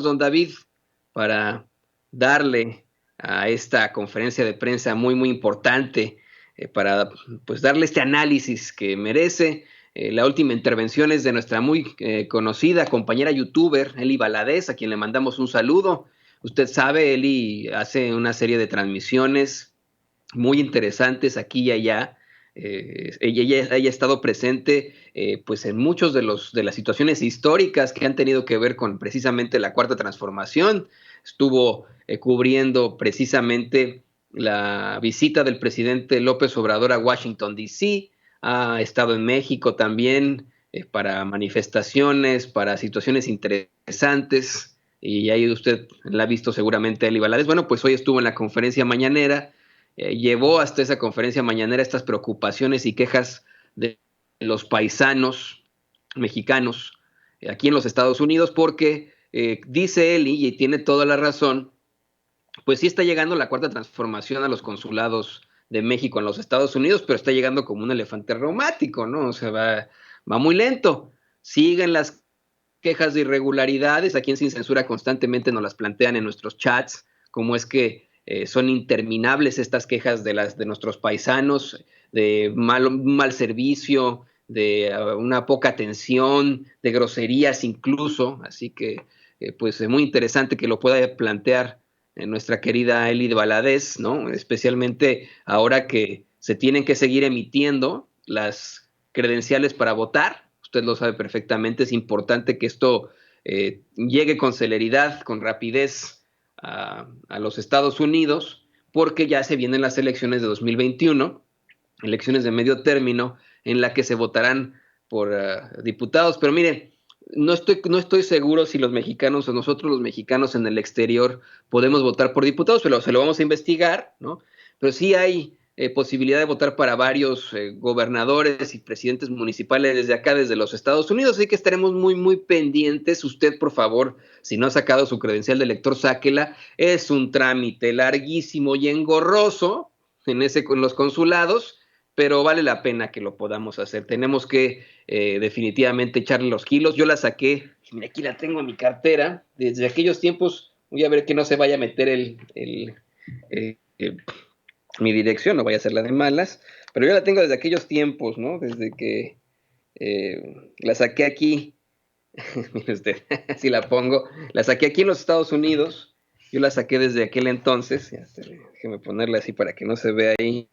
don David, para darle a esta conferencia de prensa muy, muy importante, para pues darle este análisis que merece. La última intervención es de nuestra muy conocida compañera youtuber, Eli Valadez, a quien le mandamos un saludo. Usted sabe, Eli hace una serie de transmisiones muy interesantes aquí y allá. Ella ha estado presente pues en muchos de las situaciones históricas que han tenido que ver con precisamente la Cuarta Transformación. Estuvo cubriendo precisamente la visita del presidente López Obrador a Washington, D.C., ha estado en México también para manifestaciones, para situaciones interesantes, y ahí usted la ha visto seguramente, Eli Valadez. Bueno, pues hoy estuvo en la conferencia mañanera, llevó hasta esa conferencia mañanera estas preocupaciones y quejas de los paisanos mexicanos aquí en los Estados Unidos, porque dice él, y tiene toda la razón, pues sí está llegando la cuarta transformación a los consulados de México en los Estados Unidos, pero está llegando como un elefante reumático, ¿no? O sea, va muy lento. Siguen las quejas de irregularidades, aquí en Sin Censura constantemente nos las plantean en nuestros chats, como es que son interminables estas quejas de nuestros paisanos, de mal servicio, de una poca atención, de groserías incluso, así que pues es muy interesante que lo pueda plantear nuestra querida Eli de Valadez, ¿no? Especialmente ahora que se tienen que seguir emitiendo las credenciales para votar. Usted lo sabe perfectamente, es importante que esto llegue con celeridad, con rapidez a los Estados Unidos, porque ya se vienen las elecciones de 2021, elecciones de medio término, en la que se votarán por diputados. Pero mire, no estoy seguro si los mexicanos o nosotros los mexicanos en el exterior podemos votar por diputados, pero se lo vamos a investigar, ¿no? Pero sí hay posibilidad de votar para varios gobernadores y presidentes municipales desde acá, desde los Estados Unidos, así que estaremos muy, muy pendientes. Usted, por favor, si no ha sacado su credencial de elector, sáquela. Es un trámite larguísimo y engorroso en los consulados, pero vale la pena que lo podamos hacer. Tenemos que definitivamente echarle los kilos. Yo la saqué, mira, aquí la tengo en mi cartera, desde aquellos tiempos. Voy a ver que no se vaya a meter eh, mi dirección, no vaya a ser la de malas, pero yo la tengo desde aquellos tiempos, ¿no? Desde que la saqué aquí, mire usted, así la pongo, la saqué aquí en los Estados Unidos, yo la saqué desde aquel entonces, déjeme ponerla así para que no se vea ahí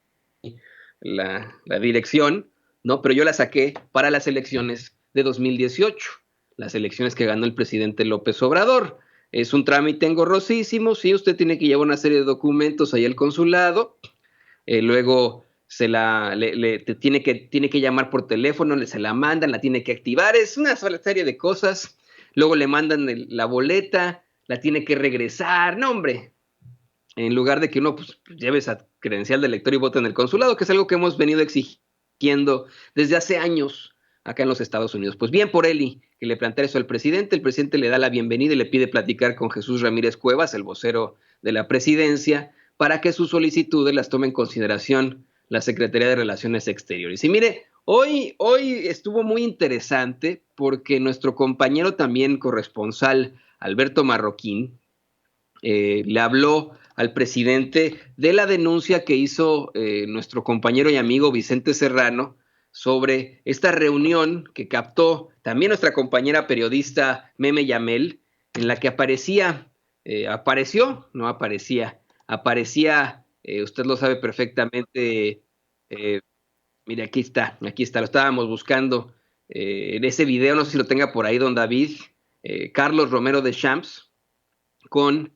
la dirección, ¿no? Pero yo la saqué para las elecciones de 2018, las elecciones que ganó el presidente López Obrador. Es un trámite engorrosísimo, sí, usted tiene que llevar una serie de documentos ahí al consulado, luego tiene que llamar por teléfono, se la mandan, la tiene que activar, es una serie de cosas, luego le mandan la boleta, la tiene que regresar, no hombre, en lugar de que uno pues, lleve esa credencial de lector y vote en el consulado, que es algo que hemos venido exigiendo desde hace años acá en los Estados Unidos. Pues bien por Eli, que le plantea eso al presidente, el presidente le da la bienvenida y le pide platicar con Jesús Ramírez Cuevas, el vocero de la presidencia, para que sus solicitudes las tome en consideración la Secretaría de Relaciones Exteriores. Y mire, hoy estuvo muy interesante porque nuestro compañero también corresponsal, Alberto Marroquín, le habló al presidente de la denuncia que hizo nuestro compañero y amigo Vicente Serrano sobre esta reunión que captó también nuestra compañera periodista Meme Yamel, en la que aparecía, usted lo sabe perfectamente, eh, mire, aquí está, lo estábamos buscando en ese video, no sé si lo tenga por ahí, don David, Carlos Romero de Champs, con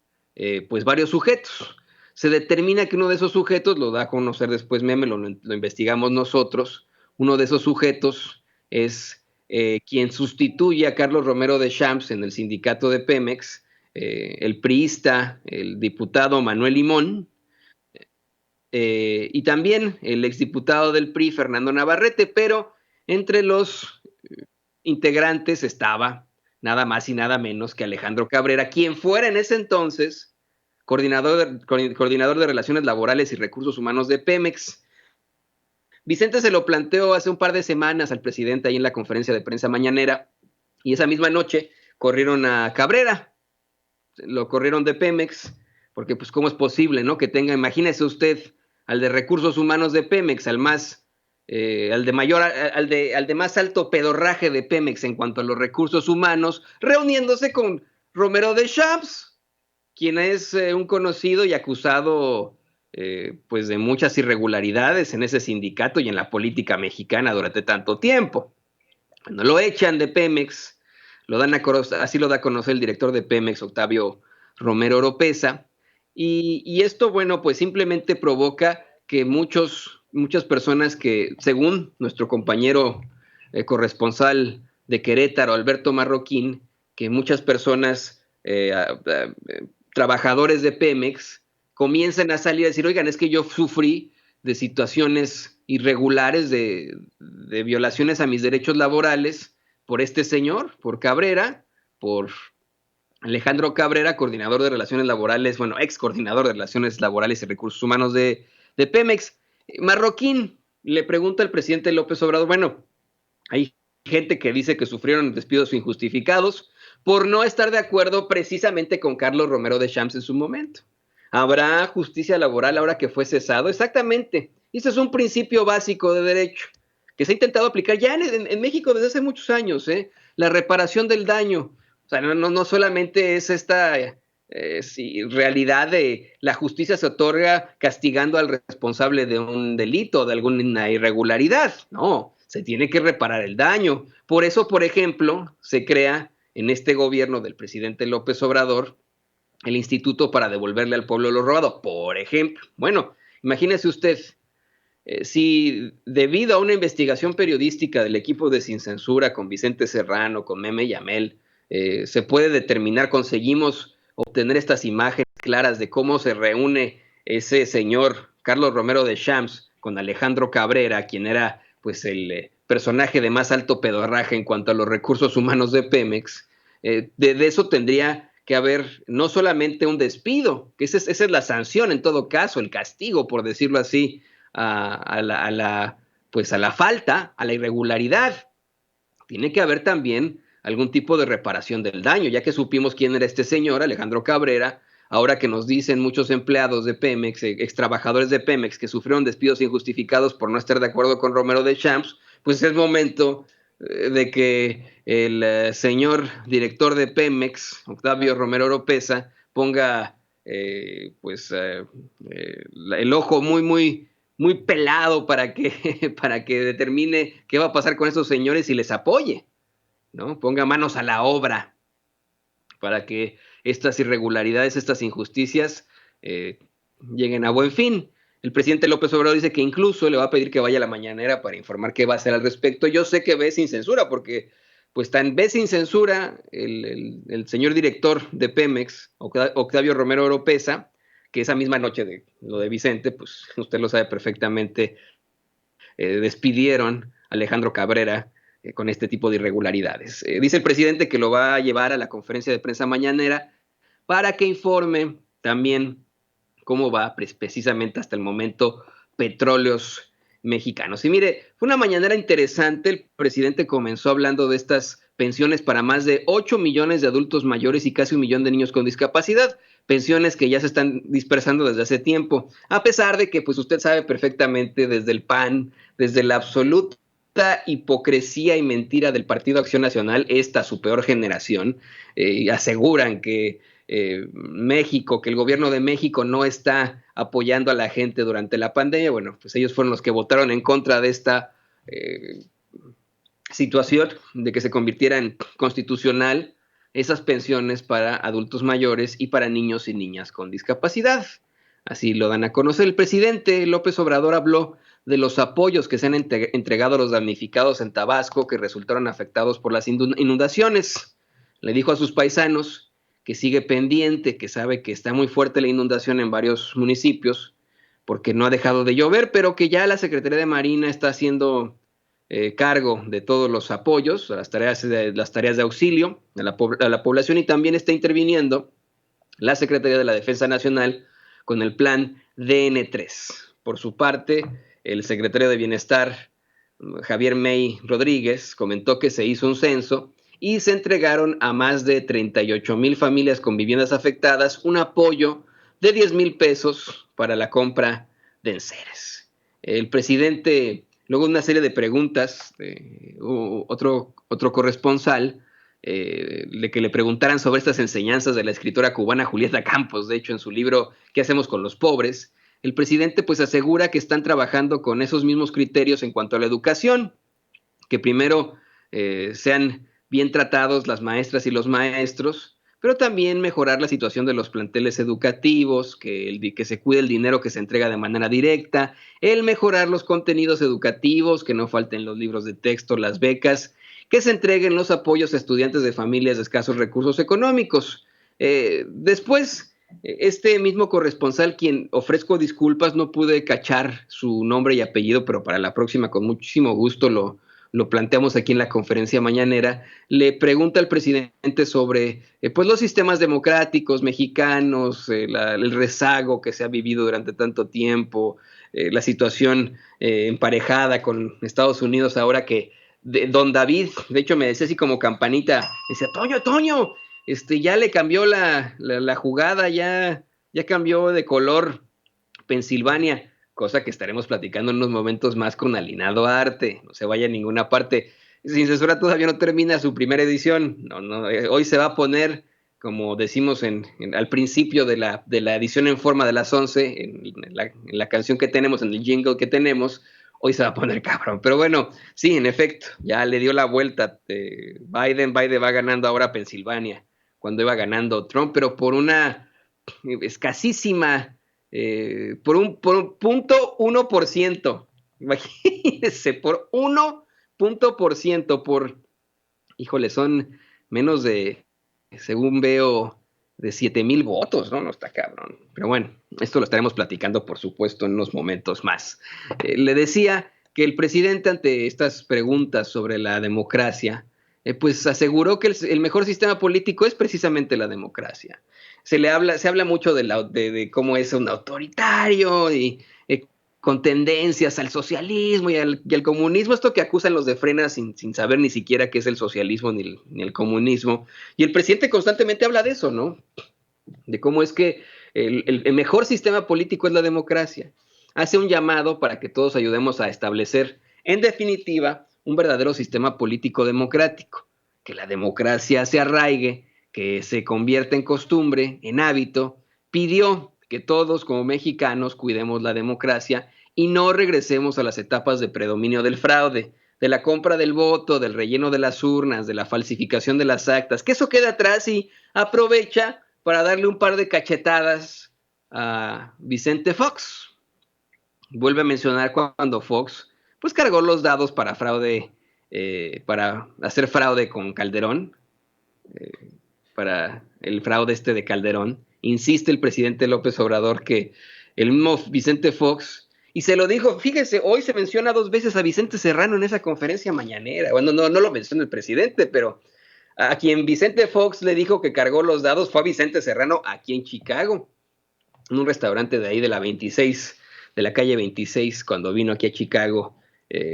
pues varios sujetos. Se determina que uno de esos sujetos, lo da a conocer después Meme, lo investigamos nosotros, uno de esos sujetos es quien sustituye a Carlos Romero de Champs en el sindicato de Pemex, el priista, el diputado Manuel Limón, y también el exdiputado del PRI, Fernando Navarrete, pero entre los integrantes estaba nada más y nada menos que Alejandro Cabrera, quien fuera en ese entonces coordinador de Relaciones Laborales y Recursos Humanos de Pemex. Vicente se lo planteó hace un par de semanas al presidente ahí en la conferencia de prensa mañanera, y esa misma noche corrieron a Cabrera. lo corrieron de Pemex, porque pues cómo es posible, ¿no? Que tenga, imagínese usted al de recursos humanos de Pemex, al de mayor, al de más alto pedorraje de Pemex en cuanto a los recursos humanos, reuniéndose con Romero de Champs, quien es un conocido y acusado pues de muchas irregularidades en ese sindicato y en la política mexicana durante tanto tiempo. Cuando lo echan de Pemex, así lo da a conocer el director de Pemex, Octavio Romero Oropesa, y esto, bueno, pues simplemente provoca que muchas personas que, según nuestro compañero corresponsal de Querétaro, Alberto Marroquín, que muchas personas, trabajadores de Pemex, comiencen a salir a decir, oigan, es que yo sufrí de situaciones irregulares, de violaciones a mis derechos laborales por este señor, por Cabrera, por Alejandro Cabrera, coordinador de relaciones laborales, bueno, ex coordinador de relaciones laborales y recursos humanos de Pemex. Marroquín le pregunta al presidente López Obrador, bueno, hay gente que dice que sufrieron despidos injustificados por no estar de acuerdo precisamente con Carlos Romero de Champs en su momento. ¿Habrá justicia laboral ahora que fue cesado? Exactamente. Ese es un principio básico de derecho que se ha intentado aplicar ya en México desde hace muchos años, ¿eh? La reparación del daño. O sea, no solamente es esta realidad de la justicia se otorga castigando al responsable de un delito, de alguna irregularidad. No, se tiene que reparar el daño. Por eso, por ejemplo, se crea en este gobierno del presidente López Obrador el Instituto para devolverle al pueblo lo robado, por ejemplo. Bueno, imagínese usted, si debido a una investigación periodística del equipo de Sin Censura con Vicente Serrano, con Meme Yamel, se puede determinar, conseguimos obtener estas imágenes claras de cómo se reúne ese señor Carlos Romero de Champs con Alejandro Cabrera, quien era pues el personaje de más alto pedorraje en cuanto a los recursos humanos de Pemex. De eso tendría que haber no solamente un despido, que esa es la sanción en todo caso, el castigo, por decirlo así, pues a la falta, a la irregularidad. Tiene que haber también algún tipo de reparación del daño, ya que supimos quién era este señor, Alejandro Cabrera. Ahora que nos dicen muchos empleados de Pemex, ex trabajadores de Pemex, que sufrieron despidos injustificados por no estar de acuerdo con Romero de Champs, pues es momento de que el señor director de Pemex, Octavio Romero Oropesa, ponga el ojo muy pelado para que determine qué va a pasar con esos señores y les apoye, ¿no? Ponga manos a la obra para que estas irregularidades, estas injusticias eh, lleguen a buen fin. El presidente López Obrador dice que incluso le va a pedir que vaya a la mañanera para informar qué va a hacer al respecto. Yo sé que ve sin censura, porque pues tan ve sin censura el señor director de Pemex, Octavio Romero Oropesa, que esa misma noche de lo de Vicente, pues usted lo sabe perfectamente, despidieron a Alejandro Cabrera con este tipo de irregularidades. Dice el presidente que lo va a llevar a la conferencia de prensa mañanera para que informe también cómo va precisamente hasta el momento Petróleos Mexicanos. Y mire, fue una mañanera interesante. El presidente comenzó hablando de estas pensiones para más de 8 millones de adultos mayores y casi 1 millón de niños con discapacidad, pensiones que ya se están dispersando desde hace tiempo, a pesar de que pues usted sabe perfectamente desde el PAN, desde la absoluta hipocresía y mentira del Partido Acción Nacional, esta su peor generación, aseguran que México, que el gobierno de México no está apoyando a la gente durante la pandemia. Bueno, pues ellos fueron los que votaron en contra de esta situación de que se convirtiera en constitucional esas pensiones para adultos mayores y para niños y niñas con discapacidad. Así lo dan a conocer. El presidente López Obrador habló de los apoyos que se han entregado a los damnificados en Tabasco que resultaron afectados por las inundaciones. Le dijo a sus paisanos que sigue pendiente, que sabe que está muy fuerte la inundación en varios municipios porque no ha dejado de llover, pero que ya la Secretaría de Marina está haciendo cargo de todos los apoyos, las tareas de auxilio a la población, y también está interviniendo la Secretaría de la Defensa Nacional con el plan DN3. Por su parte, el secretario de Bienestar, Javier May Rodríguez, comentó que se hizo un censo y se entregaron a más de 38,000 familias con viviendas afectadas un apoyo de 10,000 pesos para la compra de enseres. El presidente, luego de una serie de preguntas, otro corresponsal, de que le preguntaran sobre estas enseñanzas de la escritora cubana Julieta Campos, de hecho en su libro ¿Qué hacemos con los pobres?, el presidente pues asegura que están trabajando con esos mismos criterios en cuanto a la educación, que primero sean bien tratados las maestras y los maestros, pero también mejorar la situación de los planteles educativos, que se cuide el dinero que se entrega de manera directa, el mejorar los contenidos educativos, que no falten los libros de texto, las becas, que se entreguen los apoyos a estudiantes de familias de escasos recursos económicos. Después, este mismo corresponsal, quien ofrezco disculpas, no pude cachar su nombre y apellido, pero para la próxima con muchísimo gusto lo planteamos aquí en la conferencia mañanera, le pregunta al presidente sobre pues los sistemas democráticos mexicanos, el rezago que se ha vivido durante tanto tiempo, la situación emparejada con Estados Unidos ahora que don David, de hecho me decía así como campanita, decía, Toño, ya le cambió la jugada, ya cambió de color Pensilvania, cosa que estaremos platicando en unos momentos más con Alinado Arte, no se vaya a ninguna parte. Sin Censura todavía no termina su primera edición, hoy se va a poner, como decimos al principio de la edición en forma de las 11, en la canción que tenemos, en el jingle que tenemos, hoy se va a poner cabrón. Pero bueno, sí, en efecto, ya le dio la vuelta. Biden va ganando ahora Pensilvania, cuando iba ganando Trump, pero por una escasísima, por un 0.1%. Imagínense, por 1%, híjole, son menos de, según veo, de 7,000 votos, ¿no? No está cabrón. Pero bueno, esto lo estaremos platicando, por supuesto, en unos momentos más. Le decía que el presidente, ante estas preguntas sobre la democracia, pues aseguró que el mejor sistema político es precisamente la democracia. Se habla mucho de cómo es un autoritario y con tendencias al socialismo y al comunismo, esto que acusan los de Frena sin saber ni siquiera qué es el socialismo ni el comunismo. Y el presidente constantemente habla de eso, ¿no? De cómo es que el mejor sistema político es la democracia. Hace un llamado para que todos ayudemos a establecer, en definitiva, un verdadero sistema político democrático, que la democracia se arraigue, que se convierta en costumbre, en hábito. Pidió que todos como mexicanos cuidemos la democracia y no regresemos a las etapas de predominio del fraude, de la compra del voto, del relleno de las urnas, de la falsificación de las actas, que eso queda atrás y aprovecha para darle un par de cachetadas a Vicente Fox. Vuelve a mencionar cuando Fox pues cargó los dados para fraude, para hacer fraude con Calderón, para el fraude de Calderón. Insiste el presidente López Obrador que el mismo Vicente Fox, y se lo dijo, fíjese, hoy se menciona 2 veces a Vicente Serrano en esa conferencia mañanera. Bueno, no lo menciona el presidente, pero a quien Vicente Fox le dijo que cargó los dados fue a Vicente Serrano aquí en Chicago, en un restaurante de ahí de la 26, de la calle 26, cuando vino aquí a Chicago.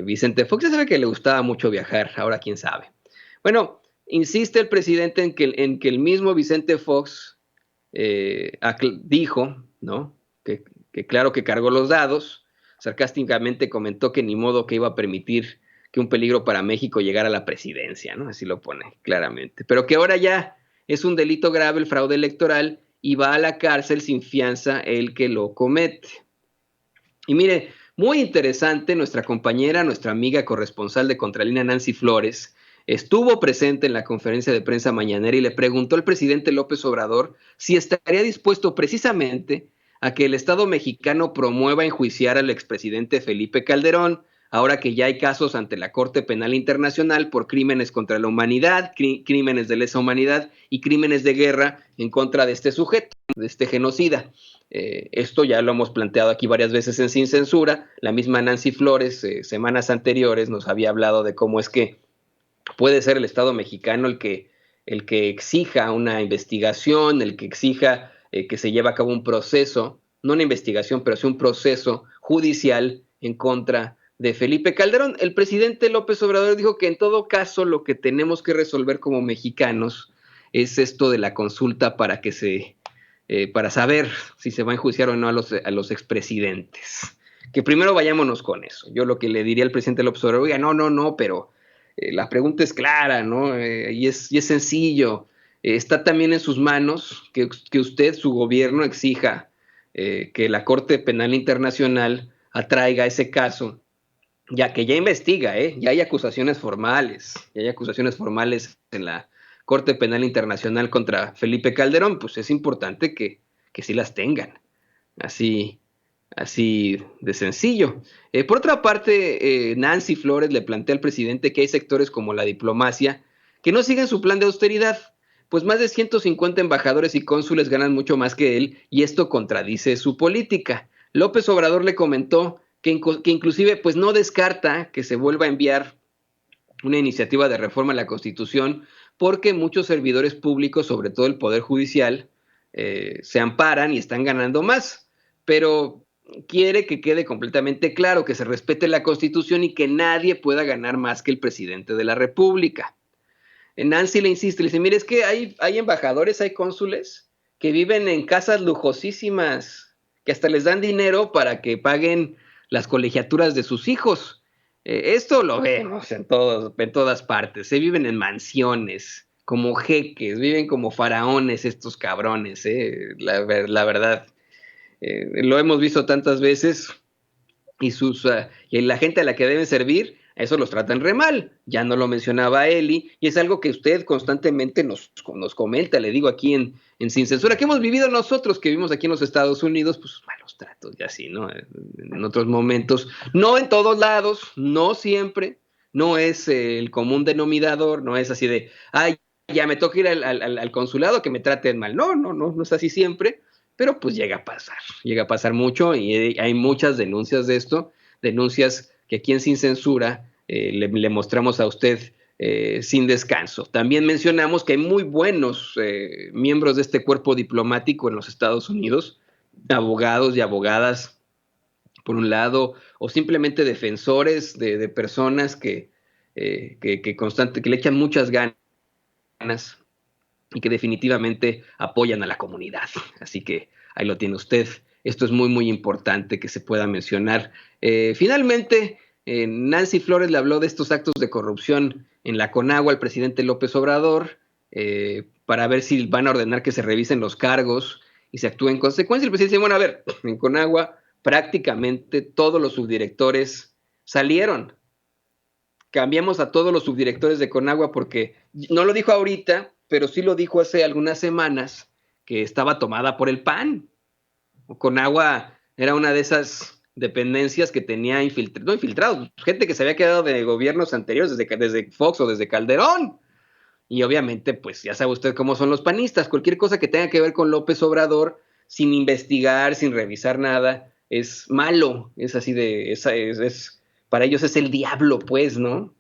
Vicente Fox ya sabe que le gustaba mucho viajar, ahora quién sabe. Bueno, insiste el presidente en que el mismo Vicente Fox dijo, ¿no? Que claro que cargó los dados, sarcásticamente comentó que ni modo que iba a permitir que un peligro para México llegara a la presidencia, ¿no? Así lo pone claramente. Pero que ahora ya es un delito grave el fraude electoral y va a la cárcel sin fianza el que lo comete. Y mire, muy interesante, nuestra compañera, nuestra amiga corresponsal de Contralínea, Nancy Flores, estuvo presente en la conferencia de prensa mañanera y le preguntó al presidente López Obrador si estaría dispuesto precisamente a que el Estado mexicano promueva enjuiciar al expresidente Felipe Calderón, ahora que ya hay casos ante la Corte Penal Internacional por crímenes contra la humanidad, crímenes de lesa humanidad y crímenes de guerra en contra de este sujeto, de este genocida. Esto ya lo hemos planteado aquí varias veces en Sin Censura. La misma Nancy Flores, semanas anteriores, nos había hablado de cómo es que puede ser el Estado mexicano el que exija una investigación, el que exija que se lleve a cabo un proceso, no una investigación, pero sí un proceso judicial en contra de Felipe Calderón. El presidente López Obrador dijo que en todo caso lo que tenemos que resolver como mexicanos es esto de la consulta para saber si se va a enjuiciar o no a los expresidentes. Que primero vayámonos con eso. Yo lo que le diría al presidente López Obrador, oiga, no, pero la pregunta es clara, ¿no? Y es sencillo. Está también en sus manos que usted, su gobierno, exija que la Corte Penal Internacional atraiga ese caso, ya que ya investiga, ya hay acusaciones formales en la Corte Penal Internacional contra Felipe Calderón, pues es importante que sí las tengan, así, así de sencillo. Por otra parte, Nancy Flores le plantea al presidente que hay sectores como la diplomacia que no siguen su plan de austeridad, pues más de 150 embajadores y cónsules ganan mucho más que él y esto contradice su política. López Obrador le comentó que inclusive pues no descarta que se vuelva a enviar una iniciativa de reforma a la Constitución porque muchos servidores públicos, sobre todo el Poder Judicial, se amparan y están ganando más, pero quiere que quede completamente claro que se respete la Constitución y que nadie pueda ganar más que el presidente de la República. Nancy le insiste, le dice, mire, es que hay embajadores, hay cónsules que viven en casas lujosísimas, que hasta les dan dinero para que paguen las colegiaturas de sus hijos. Esto lo vemos en todas partes. Se viven en mansiones, como jeques, viven como faraones estos cabrones, la verdad. Lo hemos visto tantas veces y la gente a la que deben servir, a eso los tratan re mal. Ya no lo mencionaba Eli, y es algo que usted constantemente nos comenta, le digo aquí en Sin Censura, que hemos vivido nosotros, que vivimos aquí en los Estados Unidos, pues malos tratos y así, ¿no? En otros momentos, no en todos lados, no siempre, no es el común denominador, no es así de, ay, ya me toca ir al consulado que me traten mal. No es así siempre, pero pues llega a pasar mucho y hay muchas denuncias de esto, denuncias que aquí en Sin Censura le mostramos a usted sin descanso. También mencionamos que hay muy buenos miembros de este cuerpo diplomático en los Estados Unidos, abogados y abogadas, por un lado, o simplemente defensores de personas que le echan muchas ganas y que definitivamente apoyan a la comunidad. Así que ahí lo tiene usted. Esto es muy, muy importante que se pueda mencionar. Finalmente, Nancy Flores le habló de estos actos de corrupción en la Conagua al presidente López Obrador para ver si van a ordenar que se revisen los cargos y se actúe en consecuencia. El presidente dice, bueno, a ver, en Conagua prácticamente todos los subdirectores salieron. Cambiamos a todos los subdirectores de Conagua porque no lo dijo ahorita, pero sí lo dijo hace algunas semanas que estaba tomada por el PAN. Conagua era una de esas dependencias que tenía infiltrados, gente que se había quedado de gobiernos anteriores, desde Fox o desde Calderón. Y obviamente, pues ya sabe usted cómo son los panistas. Cualquier cosa que tenga que ver con López Obrador, sin investigar, sin revisar nada, es malo. Es así para ellos es el diablo, pues, ¿no?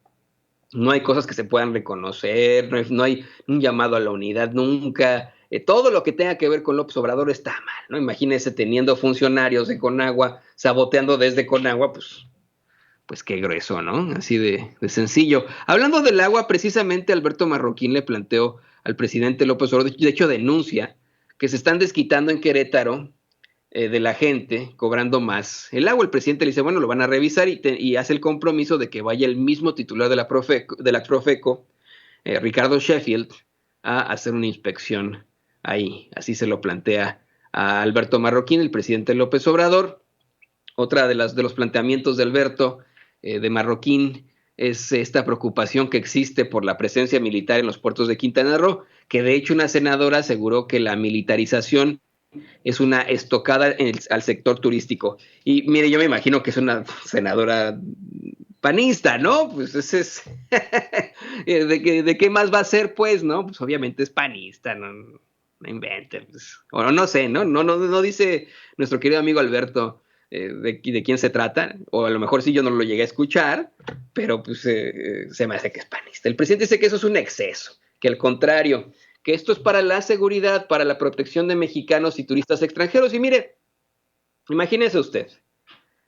No hay cosas que se puedan reconocer, no hay un llamado a la unidad nunca. Todo lo que tenga que ver con López Obrador está mal, ¿no? Imagínese teniendo funcionarios de Conagua, saboteando desde Conagua, pues qué grueso, ¿no? Así de sencillo. Hablando del agua, precisamente Alberto Marroquín le planteó al presidente López Obrador, de hecho denuncia que se están desquitando en Querétaro de la gente cobrando más el agua. El presidente le dice, bueno, lo van a revisar y hace el compromiso de que vaya el mismo titular de la Profeco, Ricardo Sheffield, a hacer una inspección ahí. Así se lo plantea a Alberto Marroquín, el presidente López Obrador. Otra de los planteamientos de Alberto, de Marroquín, es esta preocupación que existe por la presencia militar en los puertos de Quintana Roo, que de hecho una senadora aseguró que la militarización es una estocada al sector turístico. Y mire, yo me imagino que es una senadora panista, ¿no? Pues ese es ¿de qué más va a ser, pues, no? Pues obviamente es panista, no inventen, pues. O no sé, ¿no? Dice nuestro querido amigo Alberto de quién se trata, o a lo mejor sí yo no lo llegué a escuchar, pero pues se me hace que es panista. El presidente dice que eso es un exceso, que al contrario, que esto es para la seguridad, para la protección de mexicanos y turistas extranjeros. Y mire, imagínese usted,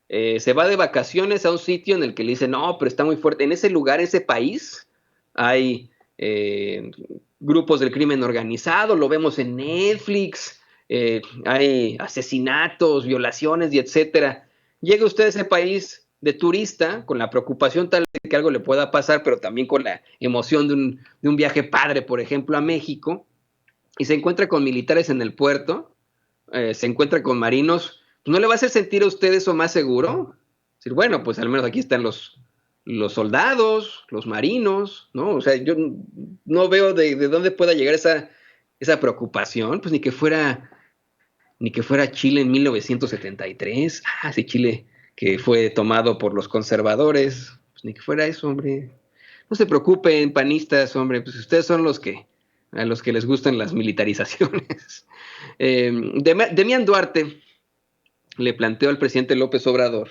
se va de vacaciones a un sitio en el que le dicen, no, pero está muy fuerte. En ese lugar, ese país, hay grupos del crimen organizado, lo vemos en Netflix, hay asesinatos, violaciones y etcétera. Llega usted a ese país de turista con la preocupación tal de que algo le pueda pasar, pero también con la emoción de un viaje padre, por ejemplo, a México, y se encuentra con militares en el puerto, se encuentra con marinos, pues ¿no le va a hacer sentir a usted eso más seguro? Decir, bueno, pues al menos aquí están los soldados, los marinos, ¿no? O sea, yo no veo de dónde pueda llegar esa preocupación, pues ni que fuera Chile en 1973, sí, Chile que fue tomado por los conservadores, pues ni que fuera eso, hombre. No se preocupen, panistas, hombre, pues ustedes son a los que les gustan las militarizaciones. Demian Duarte le planteó al presidente López Obrador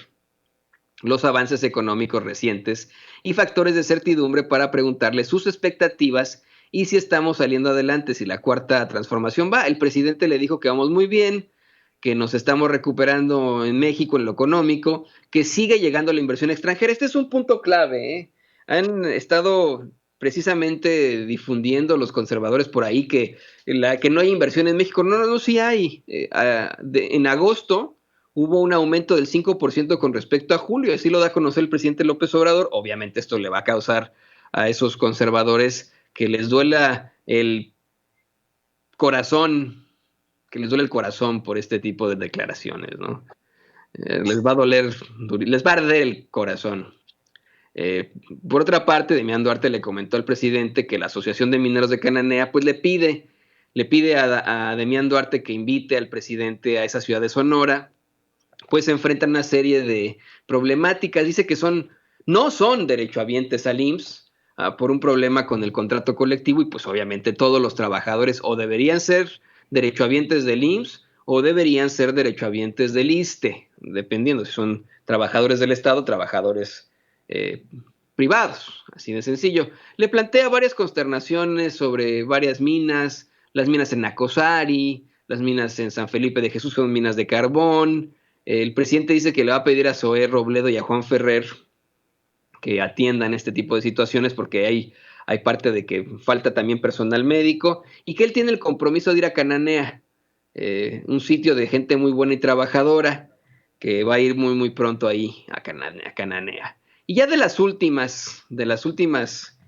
los avances económicos recientes y factores de certidumbre para preguntarle sus expectativas y si estamos saliendo adelante, si la cuarta transformación va. El presidente le dijo que vamos muy bien, que nos estamos recuperando en México en lo económico, que sigue llegando la inversión extranjera. Este es un punto clave, ¿eh? Han estado precisamente difundiendo los conservadores por ahí que no hay inversión en México. No, no, no, sí hay. En agosto hubo un aumento del 5% con respecto a julio, así lo da a conocer el presidente López Obrador. Obviamente esto le va a causar a esos conservadores que les duela el corazón, que les duele el corazón por este tipo de declaraciones, ¿no? Les va a doler, les va a arder el corazón. Por otra parte, Demián Duarte le comentó al presidente que la Asociación de Mineros de Cananea pues le pide a Demián Duarte que invite al presidente a esa ciudad de Sonora, pues se enfrentan a una serie de problemáticas. Dice que no son derechohabientes al IMSS por un problema con el contrato colectivo y pues obviamente todos los trabajadores o deberían ser derechohabientes del IMSS o deberían ser derechohabientes del ISSSTE, dependiendo si son trabajadores del Estado o trabajadores eh, privados, así de sencillo. Le plantea varias consternaciones sobre varias minas, las minas en Nacosari, las minas en San Felipe de Jesús son minas de carbón. El presidente dice que le va a pedir a Zoé Robledo y a Juan Ferrer que atiendan este tipo de situaciones porque hay parte de que falta también personal médico y que él tiene el compromiso de ir a Cananea, un sitio de gente muy buena y trabajadora, que va a ir muy, muy pronto ahí a Cananea. Y ya de las últimas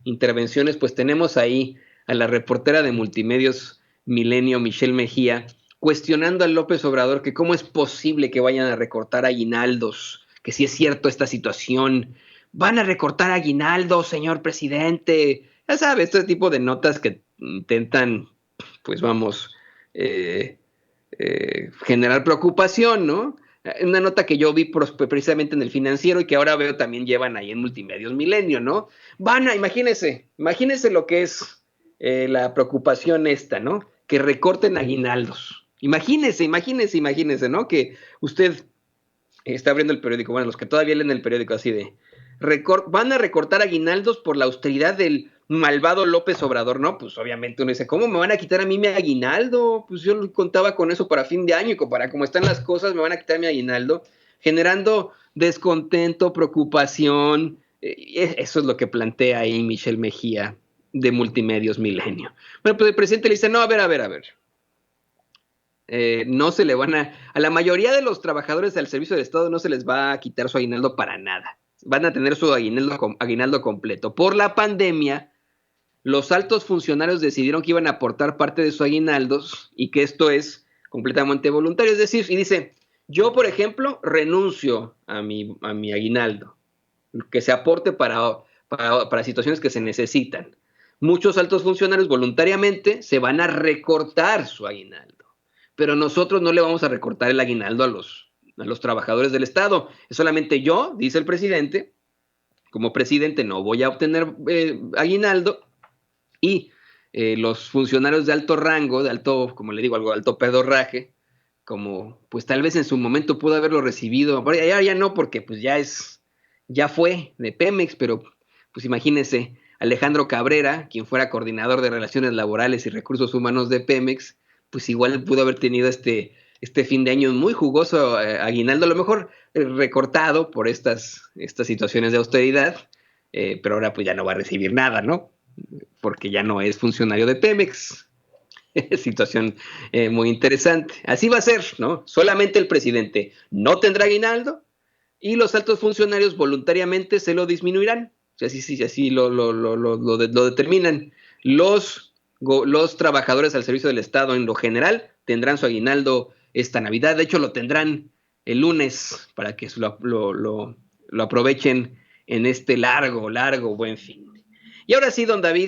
intervenciones, pues tenemos ahí a la reportera de Multimedios Milenio, Michelle Mejía, cuestionando a López Obrador que cómo es posible que vayan a recortar aguinaldos, que si es cierto esta situación, van a recortar aguinaldos, señor presidente. Ya sabes, este tipo de notas que intentan, pues vamos, eh, generar preocupación, ¿no? Una nota que yo vi precisamente en el Financiero y que ahora veo también llevan ahí en Multimedios Milenio, ¿no? Imagínense lo que es la preocupación esta, ¿no? Que recorten aguinaldos. Imagínense, ¿no? Que usted está abriendo el periódico, bueno, los que todavía leen el periódico así de, van a recortar aguinaldos por la austeridad del malvado López Obrador, ¿no? Pues obviamente uno dice, ¿cómo me van a quitar a mí mi aguinaldo? Pues yo contaba con eso para fin de año y para cómo están las cosas me van a quitar mi aguinaldo, generando descontento, preocupación. Eso es lo que plantea ahí Michelle Mejía de Multimedios Milenio. Bueno, pues el presidente le dice, no, a ver. No se le van a la mayoría de los trabajadores del servicio del Estado no se les va a quitar su aguinaldo para nada. Van a tener su aguinaldo completo. Por la pandemia, los altos funcionarios decidieron que iban a aportar parte de sus aguinaldos y que esto es completamente voluntario. Es decir, y dice, yo, por ejemplo, renuncio a mi aguinaldo, que se aporte para situaciones que se necesitan. Muchos altos funcionarios voluntariamente se van a recortar su aguinaldo, pero nosotros no le vamos a recortar el aguinaldo a los trabajadores del Estado. Es solamente yo, dice el presidente, como presidente no voy a obtener aguinaldo y los funcionarios de alto rango, de alto, como le digo, algo alto pedorraje, como pues tal vez en su momento pudo haberlo recibido, ya no, porque pues ya fue de Pemex, pero pues imagínense, Alejandro Cabrera, quien fuera coordinador de Relaciones Laborales y Recursos Humanos de Pemex, pues igual pudo haber tenido este fin de año muy jugoso aguinaldo, a lo mejor recortado por estas situaciones de austeridad, pero ahora pues ya no va a recibir nada, ¿no? Porque ya no es funcionario de Pemex. Situación muy interesante. Así va a ser, ¿no? Solamente el presidente no tendrá aguinaldo y los altos funcionarios voluntariamente se lo disminuirán. O sea, así lo determinan. Los trabajadores al servicio del Estado en lo general tendrán su aguinaldo esta Navidad. De hecho, lo tendrán el lunes para que lo aprovechen en este largo, largo buen fin. Y ahora sí, don David,